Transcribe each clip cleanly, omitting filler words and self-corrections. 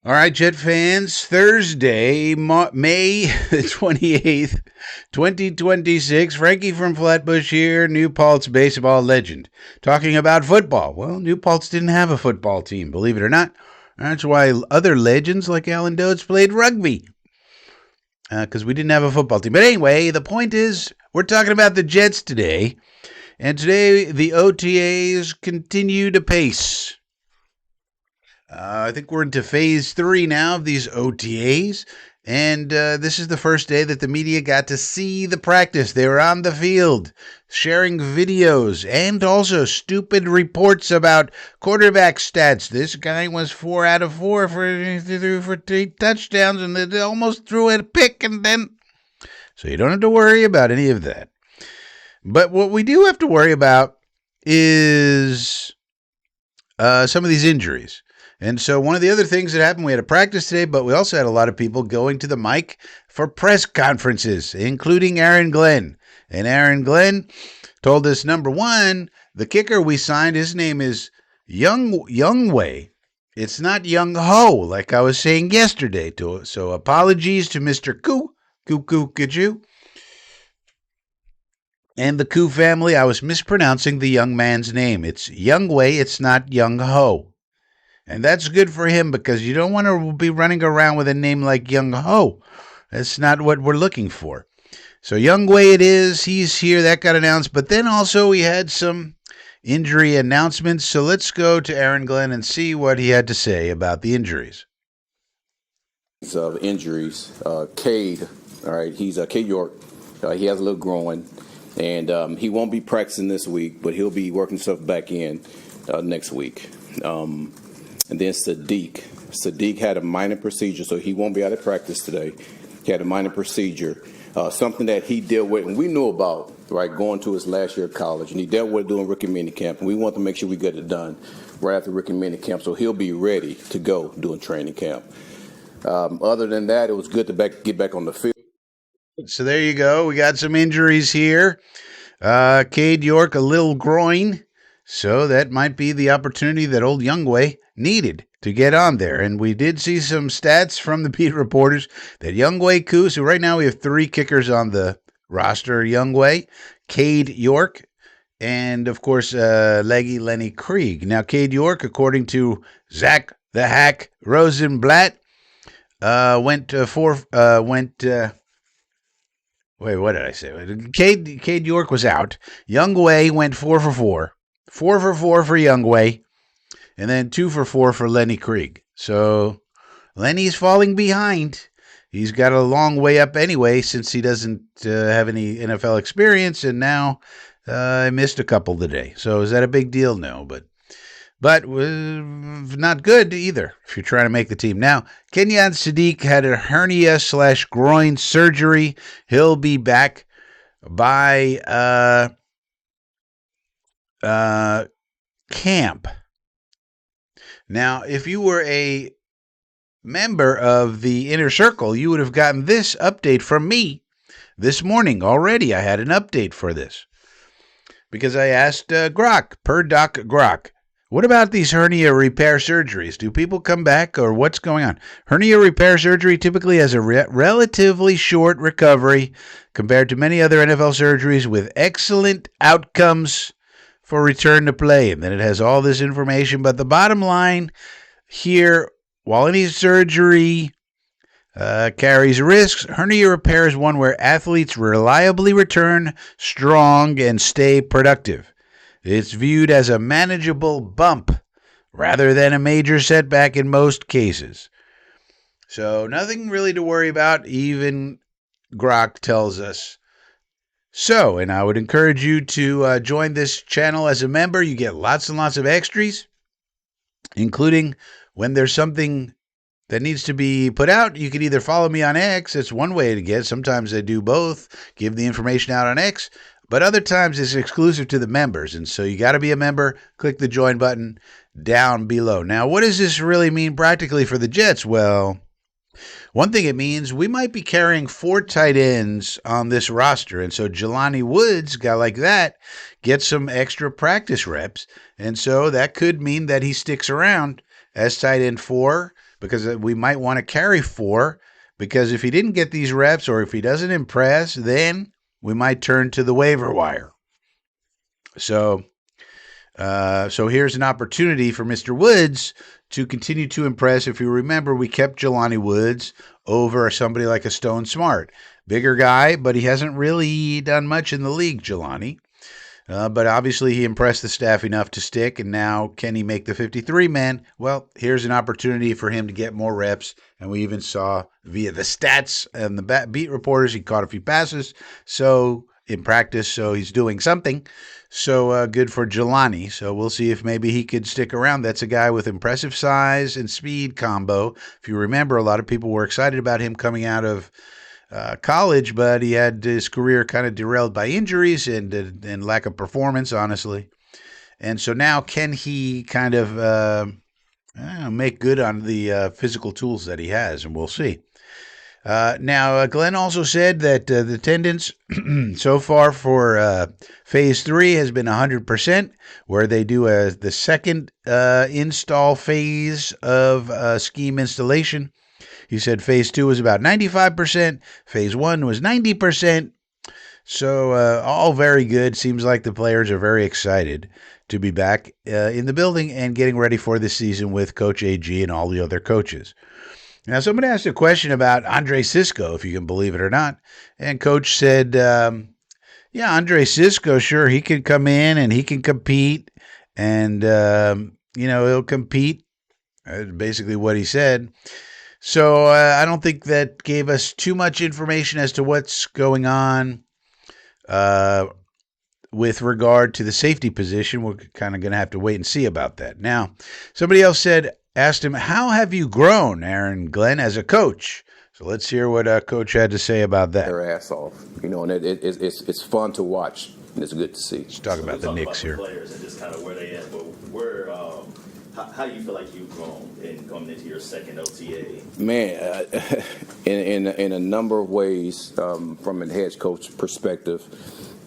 All right, Jet fans, Thursday, May 28th, 2026. Frankie from Flatbush here, New Paltz baseball legend. Talking about football. Well, New Paltz didn't have a football team, believe it or not. That's why other legends like Alan Dodds played rugby, because we didn't have a football team. But anyway, the point is, we're talking about the Jets today. And today, the OTAs continue to pace. I think we're into phase 3 now of these OTAs. And this is the first day that the media got to see the practice. They were on the field sharing videos and also stupid reports about quarterback stats. This guy was 4 out of 4 for 3 touchdowns and they almost threw a pick. And then, so you don't have to worry about any of that. But what we do have to worry about is some of these injuries. And so one of the other things that happened, we had a practice today, but we also had a lot of people going to the mic for press conferences, including Aaron Glenn. And Aaron Glenn told us, number one, the kicker we signed, his name is Youngway. It's not Young Ho, like I was saying yesterday. So apologies to Mr. Koo, and the Koo family. I was mispronouncing the young man's name. It's Youngway, it's not Young Ho. And that's good for him because you don't want to be running around with a name like Young Ho. That's not what we're looking for. So Young Wei it is. He's here. That got announced. But then also we had some injury announcements. So let's go to Aaron Glenn and see what he had to say about the injuries. Of injuries, Cade, all right, he's Cade York. He has a little groin, and he won't be practicing this week, but he'll be working stuff back in next week. And then Sadiq had a minor procedure, so he won't be out of practice today. He had a minor procedure, something that he dealt with, and we knew about, right, going to his last year of college, and he dealt with doing rookie mini camp, and we want to make sure we get it done right after rookie mini camp, so he'll be ready to go doing training camp. Other than that, it was good to get back on the field. So there you go. We got some injuries here. Cade York, a little groin. So that might be the opportunity that old Youngway needed to get on there. And we did see some stats from the beat reporters that Youngway Koo, so right now we have 3 kickers on the roster. Youngway, Cade York, and of course, Leggy Lenny Krieg. Now, Cade York, according to Zach the Hack Rosenblatt, what did I say? Cade York was out. Youngway went 4 for 4. 4 for 4 for Youngway, and then 2 for 4 for Lenny Krieg. So Lenny's falling behind. He's got a long way up anyway since he doesn't have any NFL experience, and now I missed a couple today. So is that a big deal? No, but not good either if you're trying to make the team. Now, Kenyon Sadiq had a hernia/groin surgery. He'll be back by camp. Now, if you were a member of the Inner Circle, you would have gotten this update from me this morning already. I had an update for this because I asked Grok, per Doc Grok, what about these hernia repair surgeries? Do people come back or what's going on? Hernia repair surgery typically has a relatively short recovery compared to many other NFL surgeries with excellent outcomes for return to play. And then it has all this information. But the bottom line here, while any surgery carries risks, hernia repair is one where athletes reliably return strong and stay productive. It's viewed as a manageable bump rather than a major setback in most cases. So nothing really to worry about, even Grok tells us. So, and I would encourage you to join this channel as a member. You get lots and lots of extras, including when there's something that needs to be put out. You can either follow me on X. It's one way to get. Sometimes I do both, give the information out on X. But other times it's exclusive to the members. And so you got to be a member. Click the join button down below. Now, what does this really mean practically for the Jets? Well, one thing it means, we might be carrying 4 tight ends on this roster. And so Jelani Woods, guy like that, gets some extra practice reps. And so that could mean that he sticks around as tight end 4 because we might want to carry 4, because if he didn't get these reps or if he doesn't impress, then we might turn to the waiver wire. So here's an opportunity for Mr. Woods to continue to impress. If you remember, we kept Jelani Woods over somebody like a Stone Smart. Bigger guy, but he hasn't really done much in the league, Jelani. But obviously he impressed the staff enough to stick, and now can he make the 53-man? Well, here's an opportunity for him to get more reps, and we even saw via the stats and the beat reporters, he caught a few passes in practice, so he's doing something. So good for Jelani. So we'll see if maybe he could stick around. That's a guy with impressive size and speed combo. If you remember, a lot of people were excited about him coming out of college, but he had his career kind of derailed by injuries and lack of performance, honestly. And so now, can he kind of make good on the physical tools that he has? And we'll see. Now, Glenn also said that the attendance so far for Phase 3 has been 100%, where they do the second install phase of scheme installation. He said Phase 2 was about 95%. Phase 1 was 90%. So all very good. Seems like the players are very excited to be back in the building and getting ready for the season with Coach AG and all the other coaches. Now, somebody asked a question about Andre Cisco, if you can believe it or not. And Coach said, yeah, Andre Cisco, sure, he can come in and he can compete. And, he'll compete. Basically what he said. So I don't think that gave us too much information as to what's going on with regard to the safety position. We're kind of going to have to wait and see about that. Now, somebody else asked him, how have you grown, Aaron Glenn, as a coach? So let's hear what Coach had to say about that. Their ass off, and it's fun to watch, and it's good to see. Let's talk about the Knicks here. Players and just kind of where they at, but how do you feel like you've grown in coming into your second OTA? Man, in a number of ways, from a head coach perspective,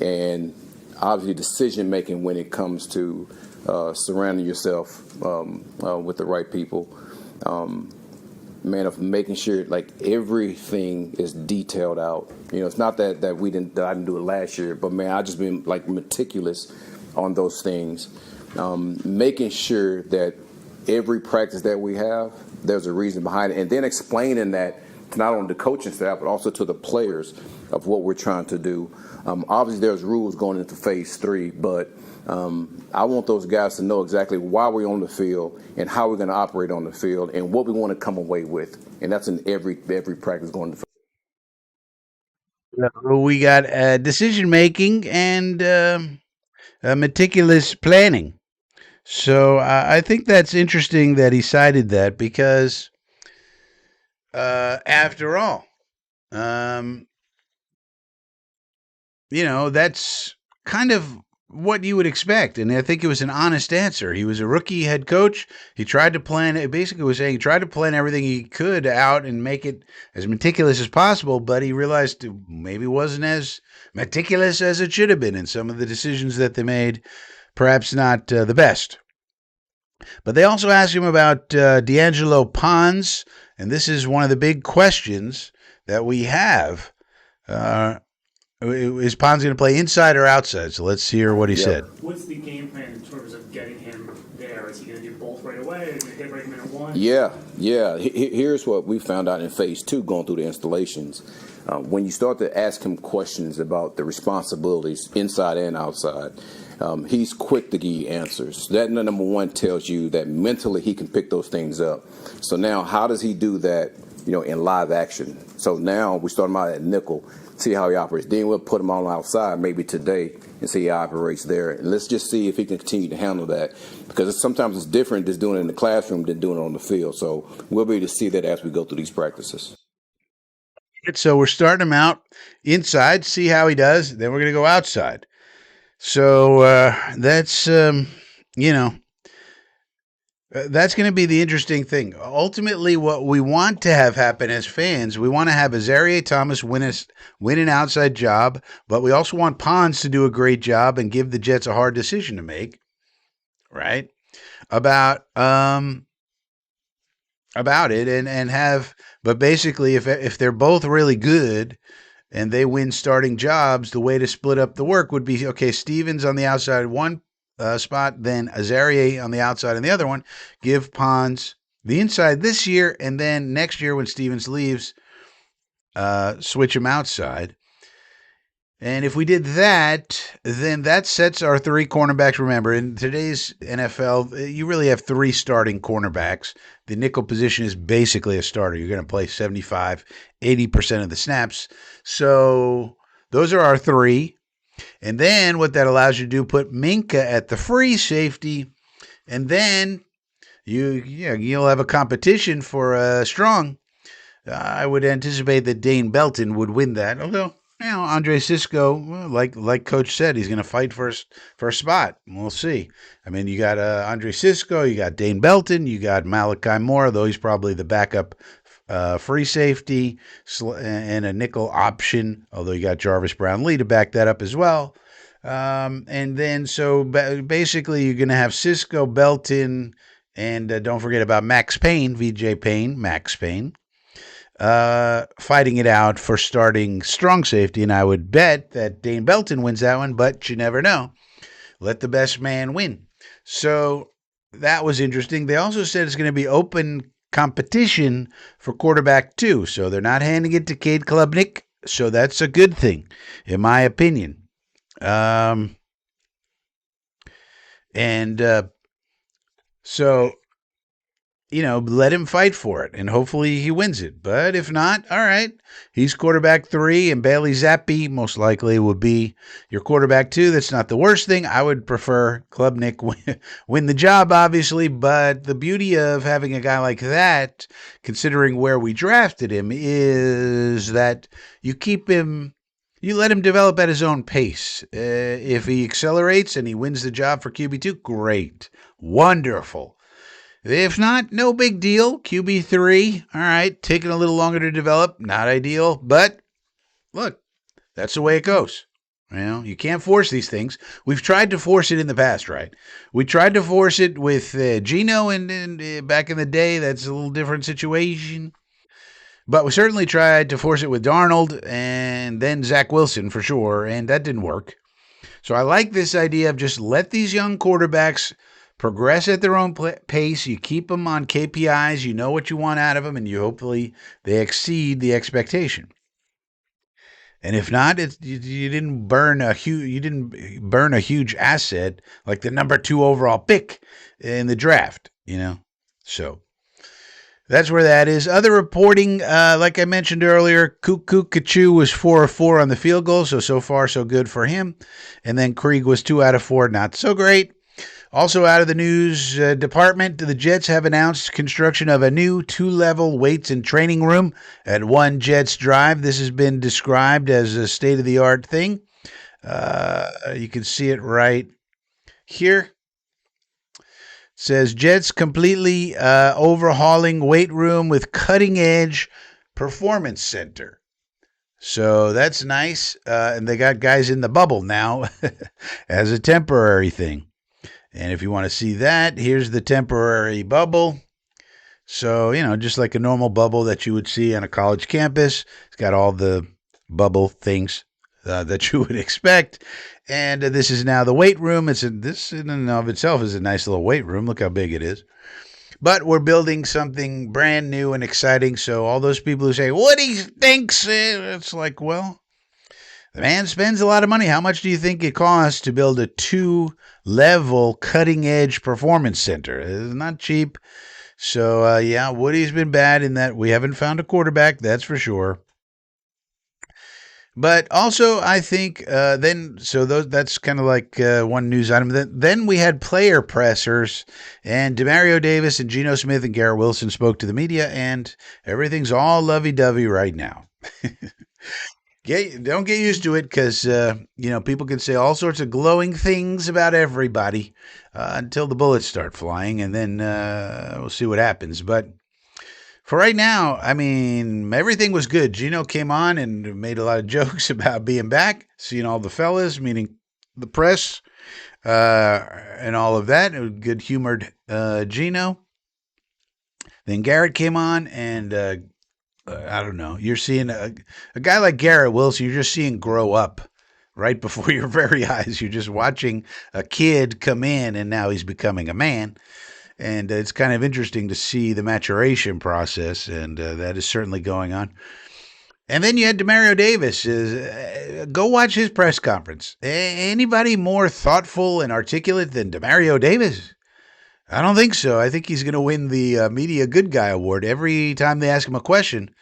and obviously decision making when it comes to surrounding yourself with the right people. Of making sure like everything is detailed out. It's not that I didn't do it last year, but man, I just been like meticulous on those things. Making sure that every practice that we have, there's a reason behind it, and then explaining that to not only the coaching staff but also to the players of what we're trying to do. Obviously, there's rules going into Phase 3, but I want those guys to know exactly why we're on the field and how we're going to operate on the field and what we want to come away with, and that's in every practice going to. We got decision making and meticulous planning. So I think that's interesting that he cited that because, after all, that's kind of what you would expect. And I think it was an honest answer. He was a rookie head coach. He tried to plan, it basically was saying he tried to plan everything he could out and make it as meticulous as possible, but he realized it maybe wasn't as meticulous as it should have been. And some of the decisions that they made, perhaps not the best. But they also asked him about D'Angelo Pons, and this is one of the big questions that we have. Is Pons going to play inside or outside? So let's hear what he said. What's the game plan in terms of getting him there? Is he going to do both right away? Is he going to hit right minute one? Yeah. Here's what we found out in Phase 2 going through the installations. When you start to ask him questions about the responsibilities inside and outside, he's quick to give you answers. That number one tells you that mentally he can pick those things up. So now how does he do that, in live action? So now we start him out at nickel, see how he operates. Then we'll put him on outside maybe today and see how he operates there. And let's just see if he can continue to handle that, because sometimes it's different just doing it in the classroom than doing it on the field. So we'll be able to see that as we go through these practices. So we're starting him out inside, see how he does. Then we're going to go outside. So that's, that's going to be the interesting thing. Ultimately, what we want to have happen as fans, we want to have Azareye'h Thomas win an outside job, but we also want Pons to do a great job and give the Jets a hard decision to make, right? About about it and have, but basically, if they're both really good and they win starting jobs, the way to split up the work would be okay. Stevens on the outside one spot, then Azaria on the outside on the other one. Give Pons the inside this year, and then next year when Stevens leaves, switch him outside. And if we did that, then that sets our three cornerbacks. Remember, in today's NFL, you really have three starting cornerbacks. The nickel position is basically a starter. You're going to play 75, 80% of the snaps. So those are our three. And then what that allows you to do, put Minka at the free safety. And then you'll have a competition for strong. I would anticipate that Dane Belton would win that, although Andre Cisco, like Coach said, he's going to fight for a spot. We'll see. I mean, you got Andre Cisco, you got Dane Belton, you got Malachi Moore, though he's probably the backup free safety and a nickel option, although you got Jarvis Brown-Lee to back that up as well. And then so basically you're going to have Cisco, Belton, and don't forget about Max Payne, Max Payne. Fighting it out for starting strong safety, and I would bet that Dane Belton wins that one, but you never know. Let the best man win. So that was interesting. They also said it's going to be open competition for quarterback too, so they're not handing it to Cade Klubnik, so that's a good thing, in my opinion. So let him fight for it, and hopefully he wins it. But if not, all right, he's quarterback 3, and Bailey Zappi most likely would be your quarterback 2. That's not the worst thing. I would prefer Klubnik win the job, obviously, but the beauty of having a guy like that, considering where we drafted him, is that you keep him, you let him develop at his own pace. If he accelerates and he wins the job for QB2, great, wonderful. If not, no big deal. QB3, all right, taking a little longer to develop, not ideal, but look, that's the way it goes. You can't force these things. We've tried to force it in the past, right? We tried to force it with Geno and back in the day. That's a little different situation. But we certainly tried to force it with Darnold and then Zach Wilson for sure, and that didn't work. So I like this idea of just let these young quarterbacks progress at their own pace. You keep them on KPIs. You know what you want out of them, and hopefully they exceed the expectation. And if not, you didn't burn a huge asset like the number 2 overall pick in the draft. So that's where that is. Other reporting, like I mentioned earlier, Kachu was 4 of 4 on the field goal, so far so good for him. And then Krieg was 2 out of 4, not so great. Also out of the news department, the Jets have announced construction of a new 2-level weights and training room at One Jets Drive. This has been described as a state-of-the-art thing. You can see it right here. It says Jets completely overhauling weight room with cutting-edge performance center. So that's nice. And they got guys in the bubble now as a temporary thing. And if you want to see that, here's the temporary bubble. So, just like a normal bubble that you would see on a college campus. It's got all the bubble things that you would expect. And this is now the weight room. This in and of itself is a nice little weight room. Look how big it is. But we're building something brand new and exciting. So all those people who say, what he thinks, it's like, well, the man spends a lot of money. How much do you think it costs to build a 2-level cutting-edge performance center? It's not cheap. So, Woody's been bad in that we haven't found a quarterback, that's for sure. But also, I think that's kind of like one news item. Then we had player pressers, and Demario Davis and Geno Smith and Garrett Wilson spoke to the media, and everything's all lovey-dovey right now. Don't get used to it because, people can say all sorts of glowing things about everybody until the bullets start flying, and then we'll see what happens. But for right now, I mean, everything was good. Gino came on and made a lot of jokes about being back, seeing all the fellas, meaning the press, and all of that. Good-humored Gino. Then Garrett came on, and I don't know. You're seeing a guy like Garrett Wilson. You're just seeing grow up right before your very eyes. You're just watching a kid come in, and now he's becoming a man. And it's kind of interesting to see the maturation process, and that is certainly going on. And then you had Demario Davis. Go watch his press conference. Anybody more thoughtful and articulate than Demario Davis? I don't think so. I think he's going to win the Media Good Guy Award. Every time they ask him a question,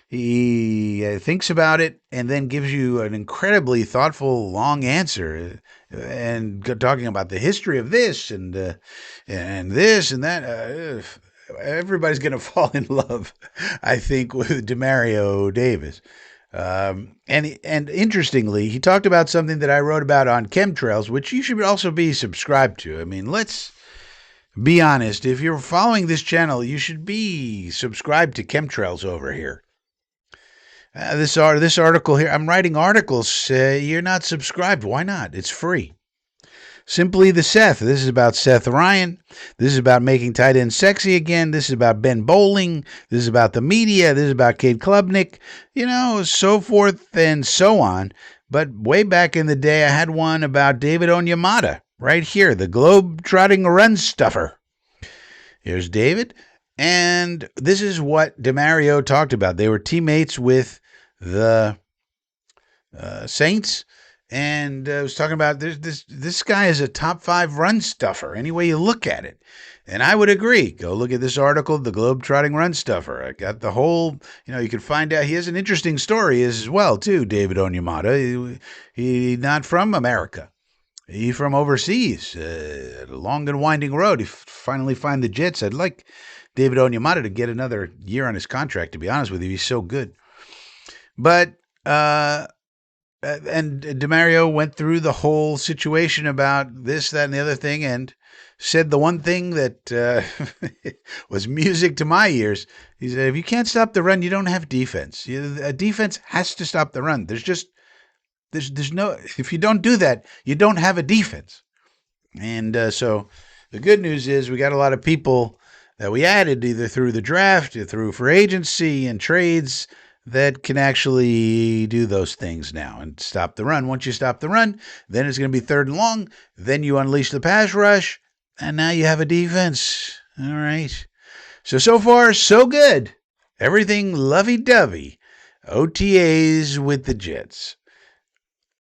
he thinks about it and then gives you an incredibly thoughtful, long answer, and talking about the history of this and this and that. Everybody's going to fall in love, I think, with Demario Davis. And interestingly, he talked about something that I wrote about on chemtrails, which you should also be subscribed to. I mean, let's be honest. If you're following this channel, you should be subscribed to chemtrails over here. This article here, I'm writing articles. You're not subscribed. Why not? It's free. Simply the Seth. This is about Seth Ryan. This is about making tight ends sexy again. This is about Ben Bowling. This is about the media. This is about Cade Klubnik. So forth and so on. But way back in the day, I had one about David Onyemata. Right here, the globe-trotting run stuffer. Here's David. And this is what Demario talked about. They were teammates with the Saints. And I was talking about this guy is a top 5 run stuffer, any way you look at it. And I would agree. Go look at this article, The Globe-Trotting Run Stuffer. I got the whole, you can find out. He has an interesting story as well, too, David Onyemata. He not from America. He from overseas, a long and winding road. He finally find the Jets. I'd like David Onyemata to get another year on his contract, to be honest with you. He's so good. But and Demario went through the whole situation about this, that, and the other thing, and said the one thing that was music to my ears. He said, if you can't stop the run, you don't have defense. A defense has to stop the run. There's no, if you don't do that, you don't have a defense. And so the good news is we got a lot of people that we added either through the draft or through free agency and trades that can actually do those things now and stop the run. Once you stop the run, then it's going to be 3rd and long. Then you unleash the pass rush, and now you have a defense. All right. So far, so good. Everything lovey-dovey. OTAs with the Jets.